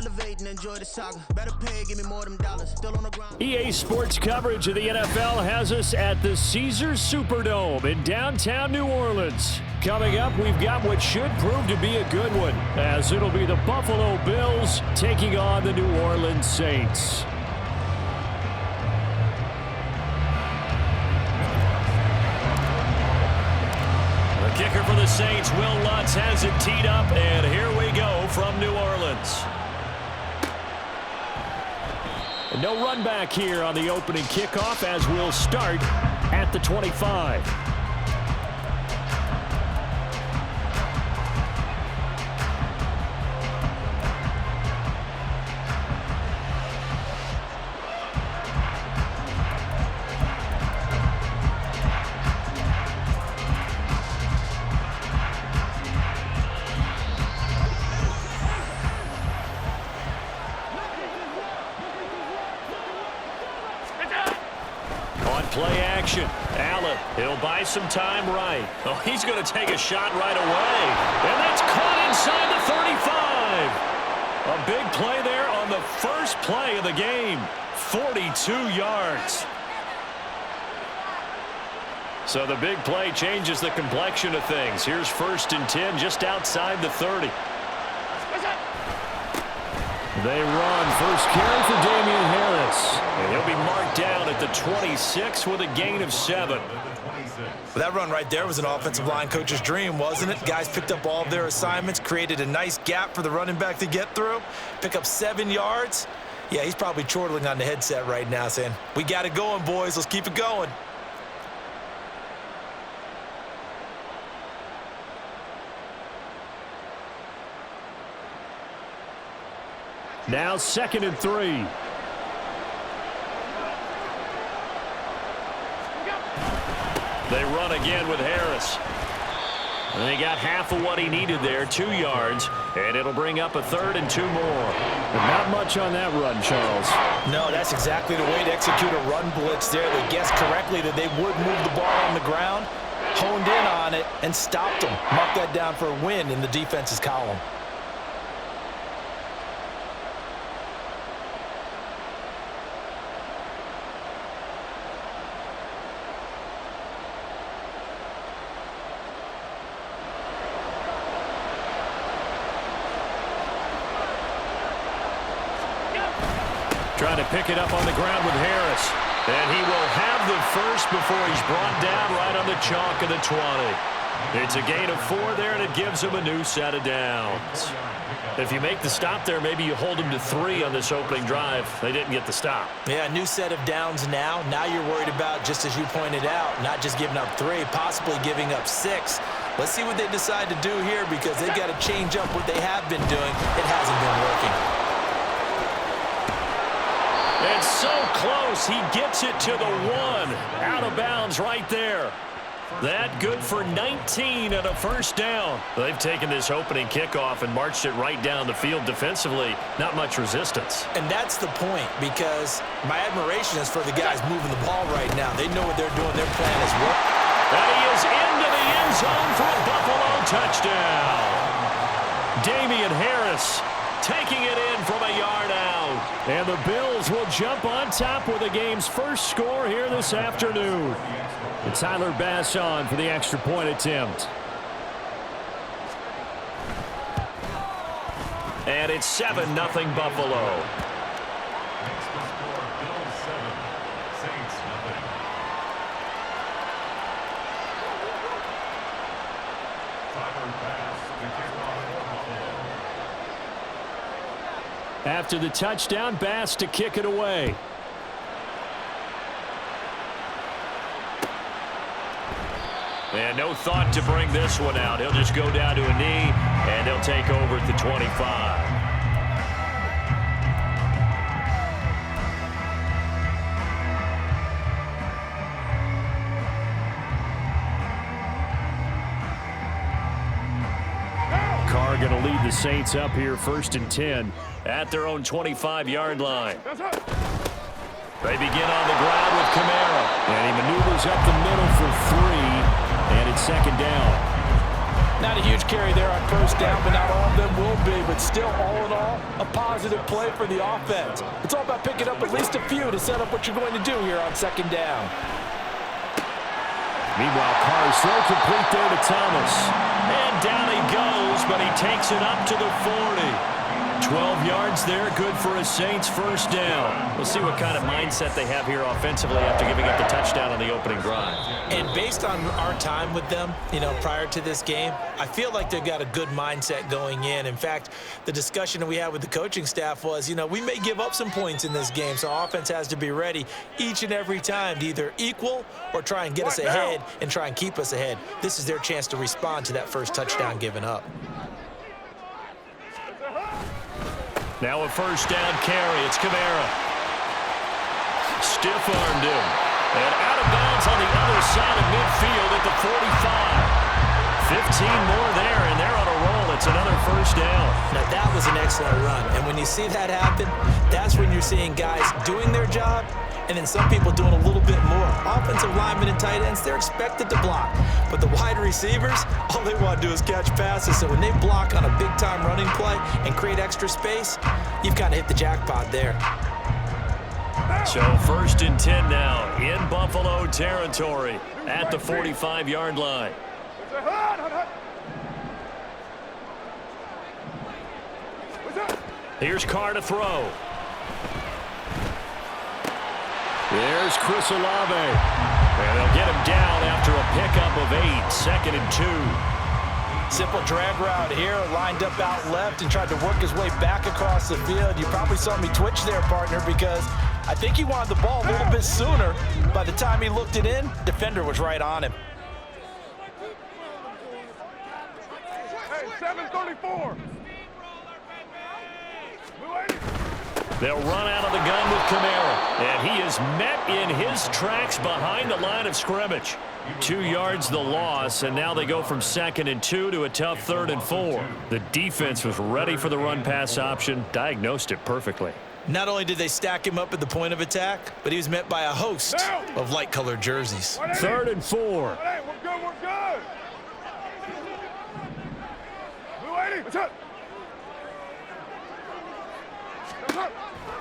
elevate and enjoy the saga. Better pay, give me more of them dollars. Still on the ground. EA Sports coverage of the NFL has us at the Caesars Superdome in downtown New Orleans. Coming up, we've got what should prove to be a good one, as it'll be the Buffalo Bills taking on the New Orleans Saints. The kicker for the Saints, Will Lutz, has it teed up, and here we go from New Orleans. And no run back here on the opening kickoff, as we'll start at the 25. Play action. Allen, he'll buy some time right. Oh, he's going to take a shot right away. And that's caught inside the 35. A big play there on the first play of the game. 42 yards. So the big play changes the complexion of things. Here's 1st and 10 just outside the 30. They run. First carry for Damian Harris. And he'll be marked down at the 26 with a gain of 7. Well, that run right there was an offensive line coach's dream, wasn't it? Guys picked up all of their assignments, created a nice gap for the running back to get through, pick up 7 yards. Yeah, he's probably chortling on the headset right now saying, we got it going, boys. Let's keep it going. Now 2nd and 3. They run again with Harris. And they got half of what he needed there, 2 yards, and it'll bring up a 3rd and 2 more. But not much on that run, Charles. No, that's exactly the way to execute a run blitz there. They guessed correctly that they would move the ball on the ground, honed in on it, and stopped them. Mark that down for a win in the defense's column. Trying to pick it up on the ground with Harris. And he will have the first before he's brought down right on the chalk of the 20. It's a gain of 4 there, and it gives him a new set of downs. If you make the stop there, maybe you hold him to 3 on this opening drive. They didn't get the stop. Yeah, new set of downs now. Now you're worried about, just as you pointed out, not just giving up 3, possibly giving up 6. Let's see what they decide to do here, because they've got to change up what they have been doing. It hasn't been working. And so close, he gets it to the 1. Out of bounds right there. That good for 19 and a first down. They've taken this opening kickoff and marched it right down the field defensively. Not much resistance. And that's the point, because my admiration is for the guys moving the ball right now. They know what they're doing. Their plan is working. And he is into the end zone for a Buffalo touchdown. Damian Harris taking it in from a yard out. And the Bills will jump on top with the game's first score here this afternoon. And Tyler Bass on for the extra point attempt. And it's 7-0 Buffalo. After the touchdown, Bass to kick it away. And no thought to bring this one out. He'll just go down to a knee, and they'll take over at the 25. Carr going to lead the Saints up here 1st and 10 at their own 25-yard line. They begin on the ground with Kamara. And he maneuvers up the middle for 3. And it's 2nd down. Not a huge carry there on first down, but not all of them will be. But still, all in all, a positive play for the offense. It's all about picking up at least a few to set up what you're going to do here on second down. Meanwhile, Carr's throw complete there to Thomas. And down he goes, but he takes it up to the 40. 12 yards there, good for a Saints first down. We'll see what kind of mindset they have here offensively after giving up the touchdown on the opening drive. And based on our time with them, prior to this game, I feel like they've got a good mindset going in. In fact, the discussion that we had with the coaching staff was, we may give up some points in this game, so offense has to be ready each and every time to either equal or try and get us ahead and try and keep us ahead. This is their chance to respond to that first touchdown given up. Now a first down carry. It's Kamara. Stiff-armed him. And out of bounds on the other side of midfield at the 45. 15 more there, and they're on a roll. It's another first down. Now, that was an excellent run. And when you see that happen, that's when you're seeing guys doing their job and then some people doing a little bit more. Offensive linemen and tight ends, they're expected to block. But the wide receivers, all they want to do is catch passes. So when they block on a big-time running play and create extra space, you've kind of hit the jackpot there. So first and 10 now in Buffalo territory at the 45-yard line. Here's Carr to throw. There's Chris Olave. And they'll get him down after a pickup of 8, second and 2. Simple drag route here, lined up out left and tried to work his way back across the field. You probably saw me twitch there, partner, because I think he wanted the ball a little bit sooner. By the time he looked it in, defender was right on him. Hey, 734. They'll run out of the gun with Kamara. And he is met in his tracks behind the line of scrimmage. 2 yards the loss, and now they go from second and 2 to a tough third and 4. The defense was ready for the run-pass option, diagnosed it perfectly. Not only did they stack him up at the point of attack, but he was met by a host of light-colored jerseys. Third and 4. Hey, we're good, we're good. Blue 80, what's up?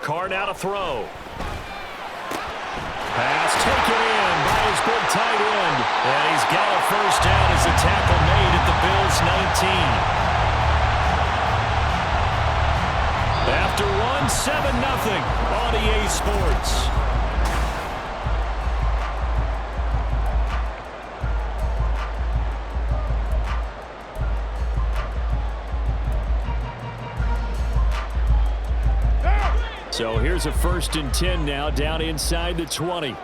Carr now to throw. Pass taken in by his big tight end. And he's got a first down as the tackle made at the Bills' 19. After one, 7-0 on EA Sports. So here's a first and 10 now down inside the 20.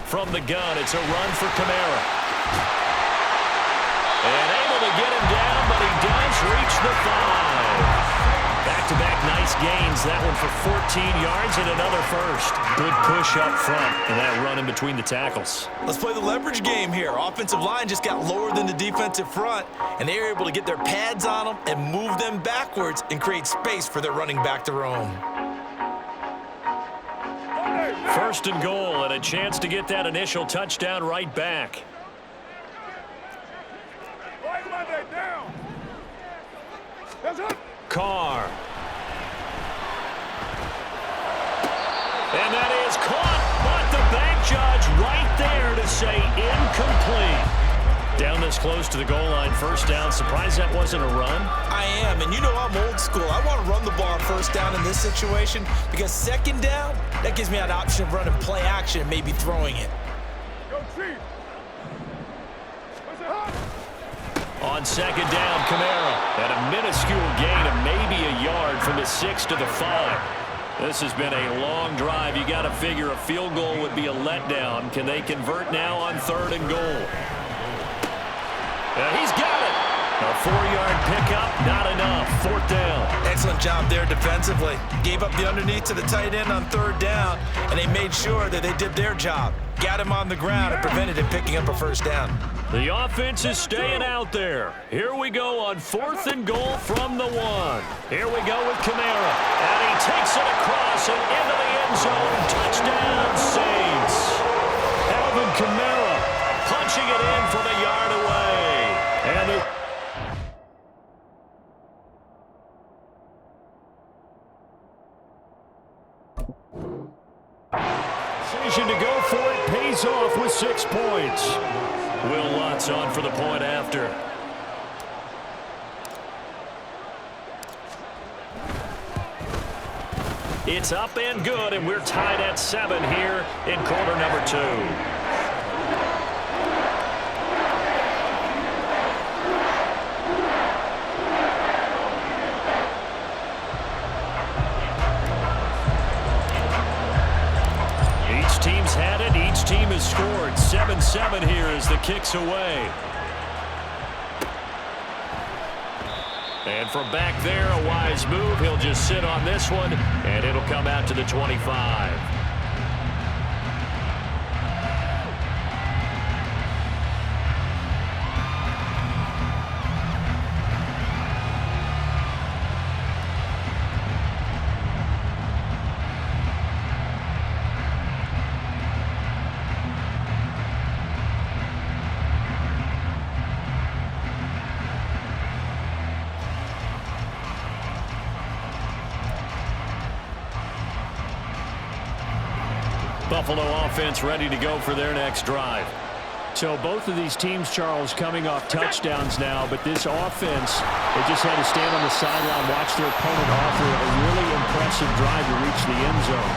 From the gun, it's a run for Kamara. And able to get him down, but he does reach the 5. Back-to-back nice gains. That one for 14 yards and another first. Good push up front and that run in between the tackles. Let's play the leverage game here. Offensive line just got lower than the defensive front, and they were able to get their pads on them and move them backwards and create space for their running back to roam. First and goal and a chance to get that initial touchdown right back. Carr. And that is caught, but the bank judge right there to say incomplete. Down this close to the goal line, first down. Surprised that wasn't a run? I am, and I'm old school. I want to run the ball on first down in this situation because second down, that gives me an option of running play action and maybe throwing it. On second down, Kamara. And a minuscule gain of maybe a yard from the 6 to the 5. This has been a long drive. You got to figure a field goal would be a letdown. Can they convert now on third and goal? And he's got it. A 4-yard pickup, not enough. Fourth down. Excellent job there defensively. Gave up the underneath to the tight end on third down, and they made sure that they did their job. Got him on the ground and prevented him picking up a first down. The offense is staying out there. Here we go on fourth and goal from the 1. Here we go with Kamara. And he takes it across and into the end zone. Touchdown, Saints. Alvin Kamara pushing it in from a yard away. And decision to go for it pays off with 6 points. Will Lutz on for the point after. It's up and good, and we're tied at 7 here in quarter number 2. Each team's had it. Each team has scored. 7-7 here as the kick's away. And from back there, a wise move. He'll just sit on this one, and it'll come out to the 25. Buffalo offense ready to go for their next drive. So both of these teams, Charles, coming off touchdowns now, but this offense, they just had to stand on the sideline, watch their opponent offer a really impressive drive to reach the end zone.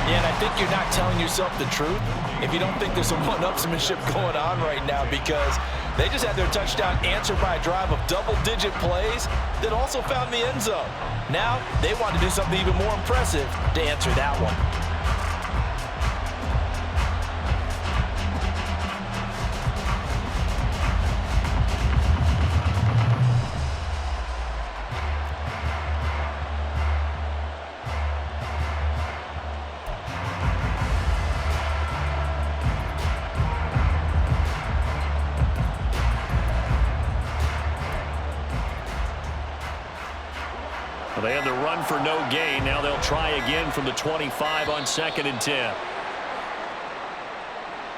Yeah, and I think you're not telling yourself the truth if you don't think there's some one-upsmanship going on right now, because they just had their touchdown answered by a drive of double-digit plays that also found the end zone. Now they want to do something even more impressive to answer that one. They had the run for no gain. Now they'll try again from the 25 on 2nd and 10.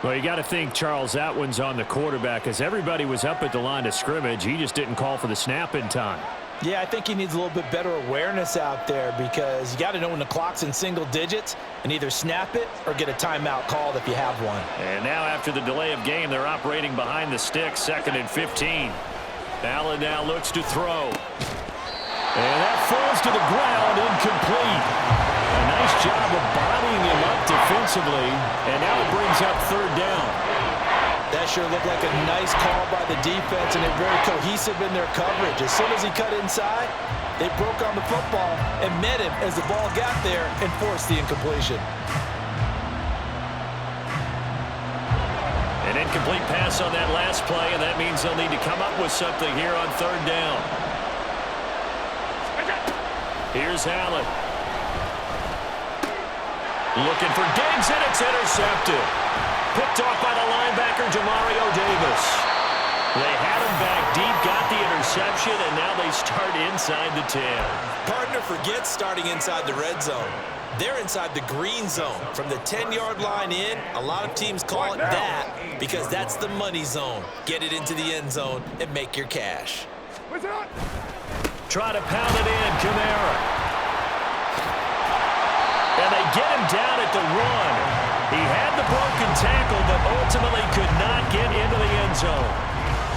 Well, you got to think, Charles, that one's on the quarterback, as everybody was up at the line of scrimmage. He just didn't call for the snap in time. Yeah, I think he needs a little bit better awareness out there, because you got to know when the clock's in single digits and either snap it or get a timeout called if you have one. And now after the delay of game, they're operating behind the sticks, 2nd and 15. Allen now looks to throw. And that falls to the ground, incomplete. A nice job of bodying him up defensively, and now it brings up 3rd down. That sure looked like a nice call by the defense, and they're very cohesive in their coverage. As soon as he cut inside, they broke on the football and met him as the ball got there and forced the incompletion. An incomplete pass on that last play, and that means they'll need to come up with something here on 3rd down. Here's Allen. Looking for Diggs, and it's intercepted. Picked off by the linebacker, Demario Davis. They had him back deep, got the interception, and now they start inside the 10. Partner forgets starting inside the red zone. They're inside the green zone. From the 10-yard line in, a lot of teams call it that because that's the money zone. Get it into the end zone and make your cash. Try to pound it in, Kamara. And they get him down at the 1. He had the broken tackle, but ultimately could not get into the end zone.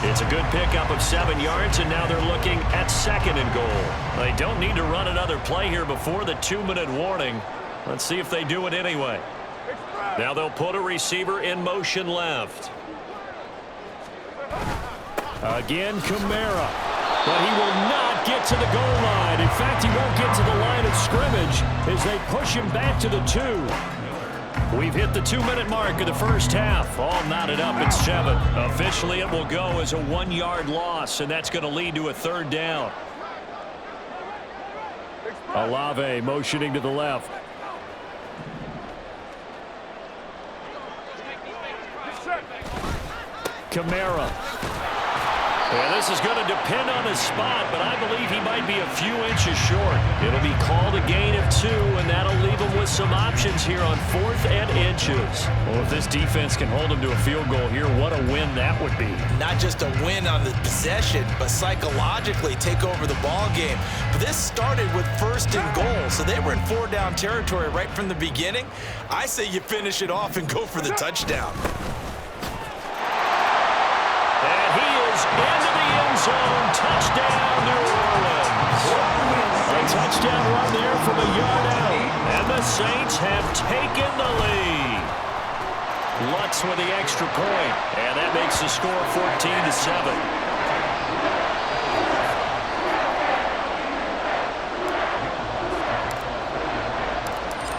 It's a good pickup of 7 yards, and now they're looking at 2nd and goal. They don't need to run another play here before the 2-minute warning. Let's see if they do it anyway. Now they'll put a receiver in motion left. Again, Kamara. But he will not get to the goal line. In fact, he won't get to the line of scrimmage as they push him back to the 2. We've hit the 2-minute mark of the first half. All knotted up at 7. Officially, it will go as a 1-yard loss, and that's going to lead to a 3rd down. Olave motioning to the left. Kamara. Yeah, this is going to depend on his spot, but I believe he might might be a few inches short. It'll be called a gain of 2, and that'll leave them with some options here on 4th and inches. Well, if this defense can hold them to a field goal here, what a win that would be. Not just a win on the possession, but psychologically take over the ball game. But this started with 1st and goal, so they were in 4-down territory right from the beginning. I say you finish it off and go for the touchdown. And he is into the end zone. Touchdown, New Orleans. A touchdown run there from a yard out. And the Saints have taken the lead. Lutz with the extra point. And that makes the score 14-7.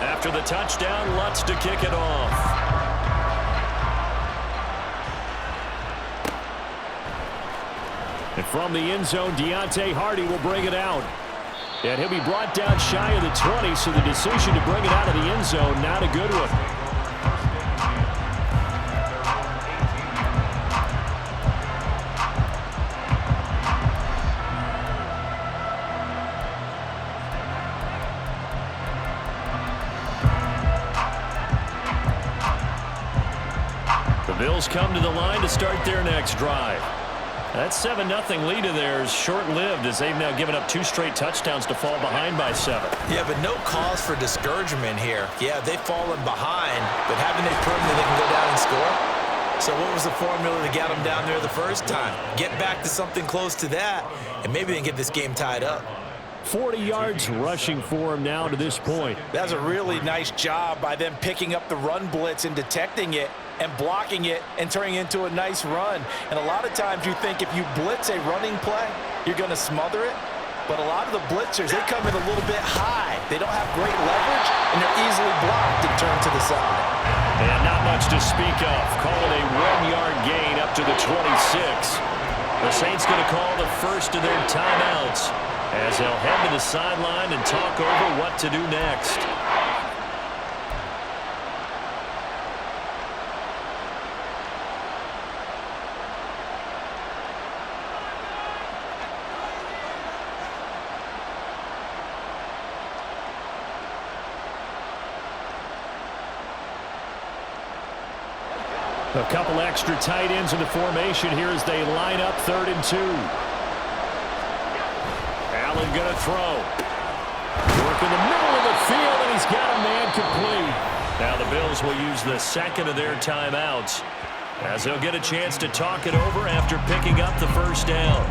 After the touchdown, Lutz to kick it off. And from the end zone, Deontay Hardy will bring it out. And he'll be brought down shy of the 20, so the decision to bring it out of the end zone, not a good one. The Bills come to the line to start their next drive. That 7-0 lead of theirs short-lived as they've now given up 2 straight touchdowns to fall behind by 7. Yeah, but no cause for discouragement here. Yeah, they've fallen behind, but haven't they proven that they can go down and score? So what was the formula to get them down there the first time? Get back to something close to that, and maybe they can get this game tied up. 40 yards rushing for him now to this point. That's a really nice job by them picking up the run blitz and detecting it and blocking it and turning it into a nice run. And a lot of times you think if you blitz a running play, you're going to smother it. But a lot of the blitzers, they come in a little bit high. They don't have great leverage, and they're easily blocked and turned to the side. And not much to speak of. Call it a 1-yard gain up to the 26. The Saints going to call the first of their timeouts as they'll head to the sideline and talk over what to do next. A couple extra tight ends in the formation here as they line up 3rd and 2. Allen going to throw. Work in the middle of the field, and he's got a man complete. Now the Bills will use the second of their timeouts as they'll get a chance to talk it over after picking up the first down.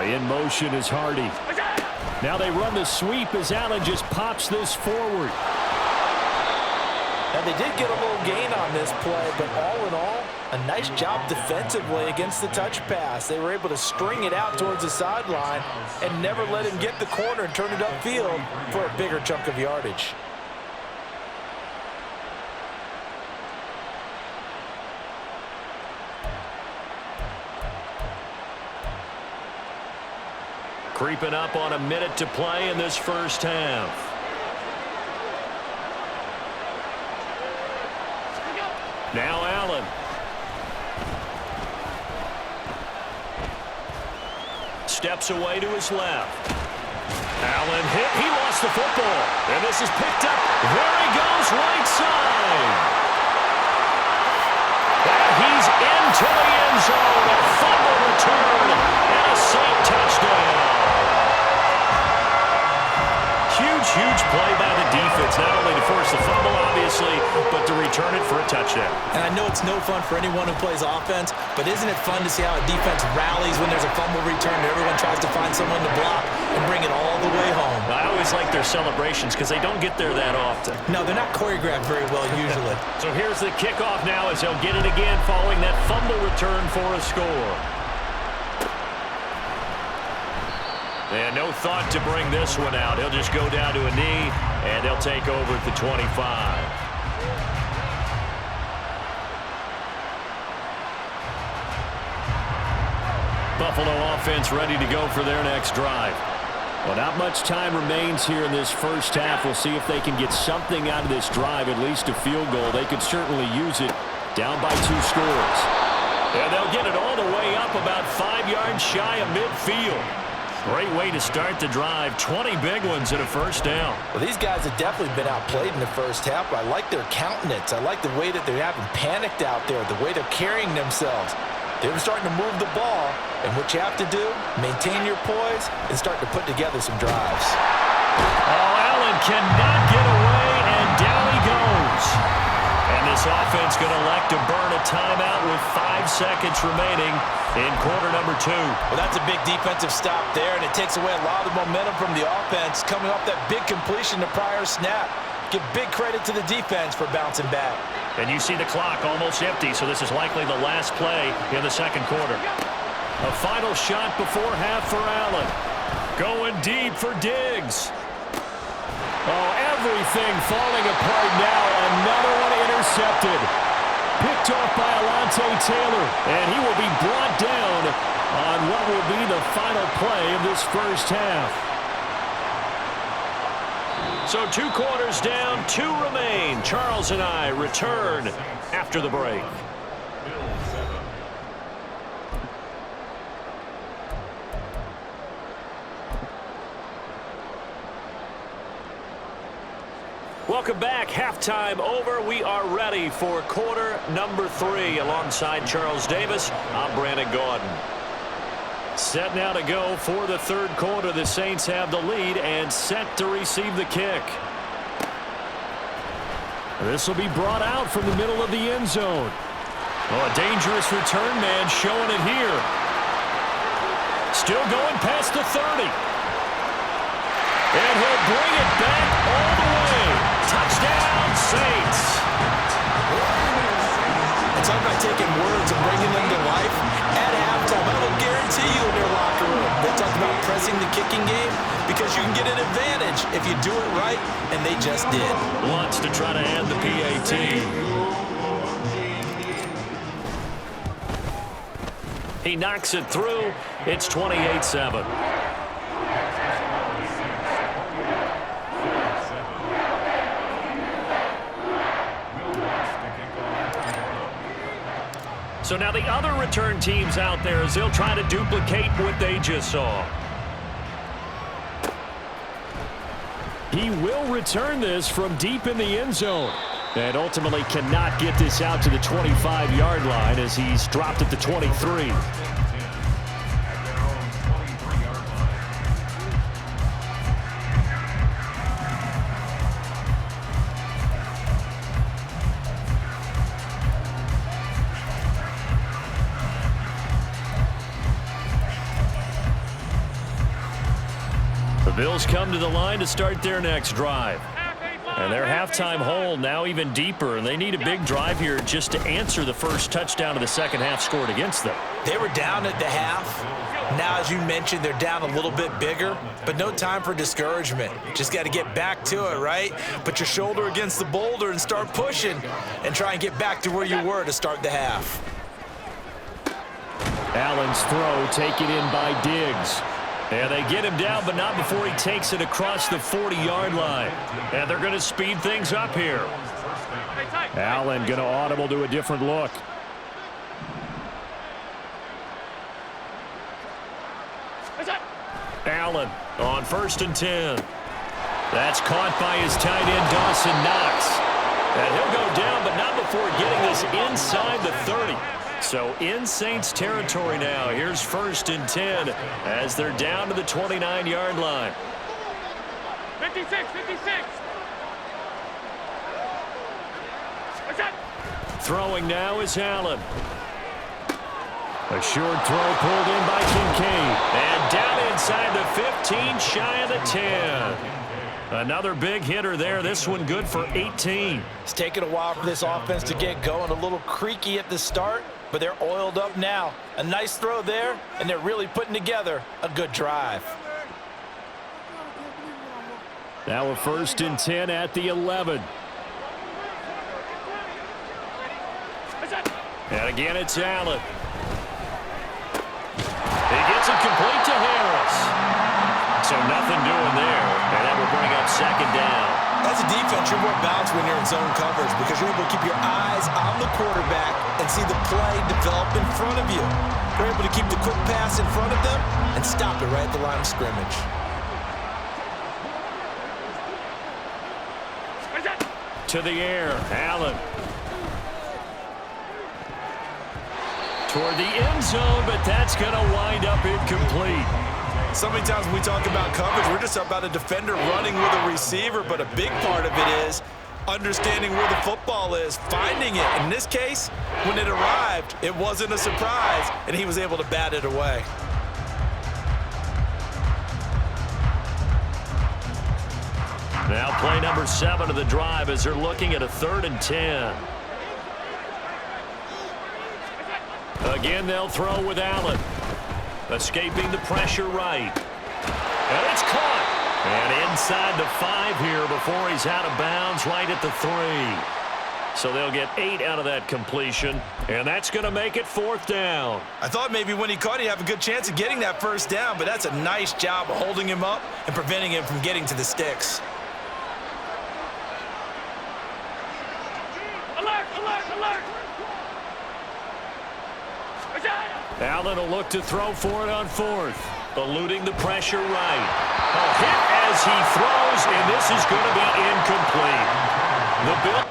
In motion is Hardy. Now they run the sweep as Allen just pops this forward. Now they did get a little gain on this play, but all in all, a nice job defensively against the touch pass. They were able to string it out towards the sideline and never let him get the corner and turn it upfield for a bigger chunk of yardage. Creeping up on a minute to play in this first half. Now Allen. Steps away to his left. Allen hit. He lost the football. And this is picked up. There he goes, right side. And he's into the end zone. A fumble return and a Saint touchdown. Huge play by the defense, not only to force the fumble, obviously, but to return it for a touchdown. And I know it's no fun for anyone who plays offense, but isn't it fun to see how a defense rallies when there's a fumble return and everyone tries to find someone to block and bring it all the way home? I always like their celebrations because they don't get there that often. No, they're not choreographed very well usually. So here's the kickoff now as they'll get it again following that fumble return for a score. And no thought to bring this one out. He'll just go down to a knee, and they'll take over at the 25. Buffalo offense ready to go for their next drive. Well, not much time remains here in this first half. We'll see if they can get something out of this drive, at least a field goal. They could certainly use it down by 2 scores. And they'll get it all the way up about 5 yards shy of midfield. Great way to start the drive. 20 big ones and a first down. Well, these guys have definitely been outplayed in the first half, but I like their countenance. I like the way that they're having panicked out there, the way they're carrying themselves. They're starting to move the ball, and what you have to do, maintain your poise and start to put together some drives. Oh, Allen cannot get away, and down he goes. And this offense going to elect to burn a timeout with 5 seconds remaining in quarter number 2. Well, that's a big defensive stop there, and it takes away a lot of the momentum from the offense coming off that big completion the prior snap. Give big credit to the defense for bouncing back. And you see the clock almost empty, so this is likely the last play in the second quarter. A final shot before half for Allen. Going deep for Diggs. Oh, everything falling apart now. Another one intercepted. Picked off by Alontae Taylor, and he will be brought down on what will be the final play of this first half. So 2 quarters down, 2 remain. Charles and I return after the break. Welcome back. Halftime over. We are ready for quarter number 3. Alongside Charles Davis, I'm Brandon Gaudin. Set now to go for the third quarter. The Saints have the lead and set to receive the kick. This will be brought out from the middle of the end zone. Oh, a dangerous return man showing it here. Still going past the 30. And he'll bring it back all the way. Touchdown, Saints. It's all about taking words and bringing them to life. At halftime, I will guarantee you in their locker room, they talked about pressing the kicking game because you can get an advantage if you do it right, and they just did. Wants to try to add the PAT. He knocks it through. It's 28-7. So now the other return teams out there as they'll try to duplicate what they just saw. He will return this from deep in the end zone. And ultimately cannot get this out to the 25-yard line as he's dropped at the 23. The Bills come to the line to start their next drive. And their halftime hole now even deeper, and they need a big drive here just to answer the first touchdown of the second half scored against them. They were down at the half. Now, as you mentioned, they're down a little bit bigger, but no time for discouragement. Just got to get back to it, right? Put your shoulder against the boulder and start pushing and try and get back to where you were to start the half. Allen's throw taken in by Diggs. And they get him down, but not before he takes it across the 40-yard line. And they're going to speed things up here. Allen going to audible to a different look. Allen on 1st and 10. That's caught by his tight end, Dawson Knox. And he'll go down, but not before getting this inside the 30. So in Saints territory now. Here's 1st and 10 as they're down to the 29-yard line. 56. Throwing now is Allen. A short throw pulled in by Kincaid. And down inside the 15, shy of the 10. Another big hitter there. This one good for 18. It's taken a while for this offense to get going. A little creaky at the start, but they're oiled up now. A nice throw there, and they're really putting together a good drive. Now a 1st and 10 at the 11. And again, it's Allen. He gets it complete to Harris. So nothing doing there, and that will bring up 2nd down. As a defense, you're more balanced when you're in zone coverage because you're able to keep your eyes on the quarterback and see the play develop in front of you. You're able to keep the quick pass in front of them and stop it right at the line of scrimmage. To the air, Allen. Toward the end zone, but that's going to wind up incomplete. So many times when we talk about coverage, we're just about a defender running with a receiver, but a big part of it is understanding where the football is, finding it. In this case, when it arrived, it wasn't a surprise, and he was able to bat it away. Now play number 7 of the drive as they're looking at a 3rd and 10. Again, they'll throw with Allen. Escaping the pressure right. And it's caught. And inside the 5 here before he's out of bounds right at the 3. So they'll get 8 out of that completion. And that's going to make it 4th down. I thought maybe when he caught, he'd have a good chance of getting that 1st down, but that's a nice job of holding him up and preventing him from getting to the sticks. Alert, alert, alert! Allen will look to throw for it on 4th. Eluding the pressure right. A hit as he throws, and this is going to be incomplete. The Bill.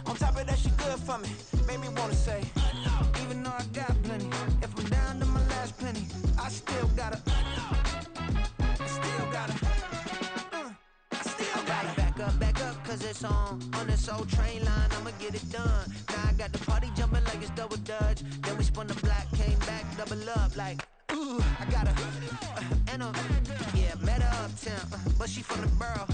On top of that, she good for me. Made me wanna say, even though I got plenty, if I'm down to my last penny, I still gotta back up, cause it's on this old train line, I'ma get it done. Now I got the party jumping like it's double dutch. Then we spun the block, came back, double up like, ooh, I got a, and a, yeah, met her uptown, but she from the borough.